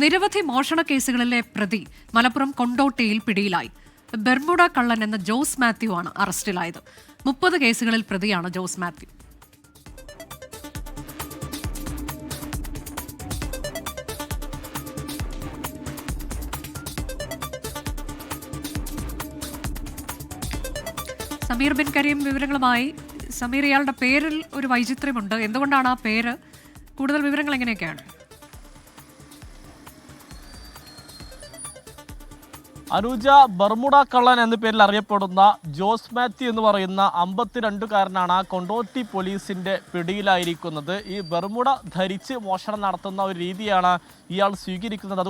നിരവധി മോഷണ കേസുകളിലെ പ്രതി മലപ്പുറം കൊണ്ടോട്ടിയിൽ പിടിയിലായി. ബെർമുഡ കള്ളൻ എന്ന ജോസ് മാത്യു ആണ് അറസ്റ്റിലായത്. 30 കേസുകളിൽ പ്രതിയാണ് ജോസ് മാത്യു. സമീർ ബിൻ കരീം വിവരങ്ങളുമായി. സമീർ, ഇയാളുടെ പേരിൽ ഒരു വൈചിത്ര്യമുണ്ട്. എന്തുകൊണ്ടാണ് ആ പേര്? കൂടുതൽ വിവരങ്ങൾ എങ്ങനെയൊക്കെയാണ്? അനുജ, ബർമുഡ കള്ളൻ എന്ന പേരിൽ അറിയപ്പെടുന്ന ജോസ് മാത്യു എന്ന് പറയുന്ന 52കാരനാണ് കൊണ്ടോട്ടി പോലീസിന്റെ പിടിയിലായിരിക്കുന്നത്. ഈ ബർമുഡ ധരിച്ച് മോഷണം നടത്തുന്ന ഒരു രീതിയാണ് ഇയാൾ സ്വീകരിക്കുന്നത്.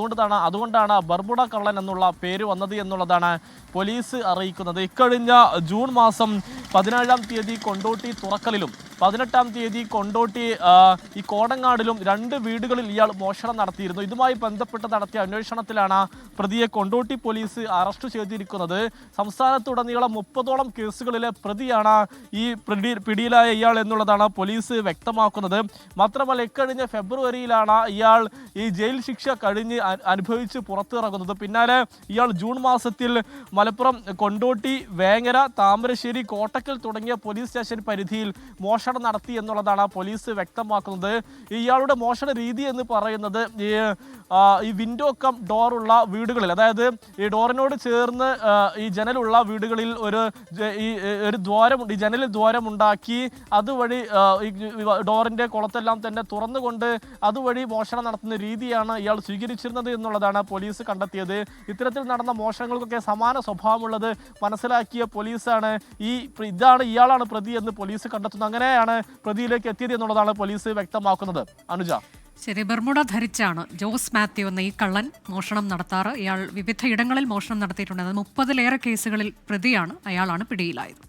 അതുകൊണ്ടാണ് ബർമുഡ കള്ളൻ എന്നുള്ള പേര് വന്നത് എന്നുള്ളതാണ് പോലീസ് അറിയിക്കുന്നത്. ഇക്കഴിഞ്ഞ ജൂൺ മാസം 17-ാം തീയതി കൊണ്ടോട്ടി തുറക്കലിലും 18-ാം തീയതി കൊണ്ടോട്ടി ഈ കോടങ്ങാടിലും 2 വീടുകളിൽ ഇയാൾ മോഷണം നടത്തിയിരുന്നു. ഇതുമായി ബന്ധപ്പെട്ട് നടത്തിയ അന്വേഷണത്തിലാണ് പ്രതിയെ കൊണ്ടോട്ടി പോലീസ് അറസ്റ്റ് ചെയ്തിരിക്കുന്നത്. സംസ്ഥാനത്തുടനീളം 30ഓളം കേസുകളിലെ പ്രതിയാണ് ഈ പിടിയിലായ ഇയാൾ എന്നുള്ളതാണ് പോലീസ് വ്യക്തമാക്കുന്നത്. മാത്രമല്ല, ഇക്കഴിഞ്ഞ ഫെബ്രുവരിയിലാണ് ഇയാൾ ഈ ജയിൽ ശിക്ഷ കഴിഞ്ഞ് അനുഭവിച്ച് പുറത്തിറങ്ങുന്നത്. പിന്നാലെ ഇയാൾ ജൂൺ മാസത്തിൽ മലപ്പുറം കൊണ്ടോട്ടി, വേങ്ങര, താമരശ്ശേരി, കോട്ടക്കൽ തുടങ്ങിയ പോലീസ് സ്റ്റേഷൻ പരിധിയിൽ മോഷണം നടത്തി എന്നുള്ളതാണ് പോലീസ് വ്യക്തമാക്കുന്നത്. ഇയാളുടെ മോഷണ രീതി എന്ന് പറയുന്നത് ഈ വിൻഡോ കം ഡോറുള്ള വീടുകളിൽ, അതായത് ഈ ഡോറിനോട് ചേർന്ന് ഈ ജനലുള്ള വീടുകളിൽ ഒരു ദ്വാരമുണ്ട്. ഈ ജനലിൽ ദ്വാരമുണ്ടാക്കി അതുവഴി ഈ ഡോറിന്റെ കുളത്തെല്ലാം തന്നെ തുറന്നുകൊണ്ട് അതുവഴി മോഷണം നടത്തുന്ന രീതിയാണ് ഇയാൾ സ്വീകരിച്ചിരുന്നത് എന്നുള്ളതാണ് പോലീസ് കണ്ടെത്തിയത്. ഇത്തരത്തിൽ നടന്ന മോഷണങ്ങൾക്കൊക്കെ സമാന സ്വഭാവമുള്ളത് മനസ്സിലാക്കിയ പോലീസാണ് ഇയാളാണ് പ്രതി എന്ന് പോലീസ് കണ്ടെത്തുന്നത്. അങ്ങനെയാണ് പ്രതിയിലേക്ക് എത്തിയത് എന്നുള്ളതാണ് പോലീസ് വ്യക്തമാക്കുന്നത്. അനുജ, ശരി. ബർമുഡ ധരിച്ചാണ് ജോസ് മാത്യു എന്ന ഈ കള്ളൻ മോഷണം നടത്താറ്. ഇയാൾ വിവിധ ഇടങ്ങളിൽ മോഷണം നടത്തിയിട്ടുണ്ട്. 30-ലേറെ കേസുകളിൽ പ്രതിയാണ്. അയാളാണ് പിടിയിലായത്.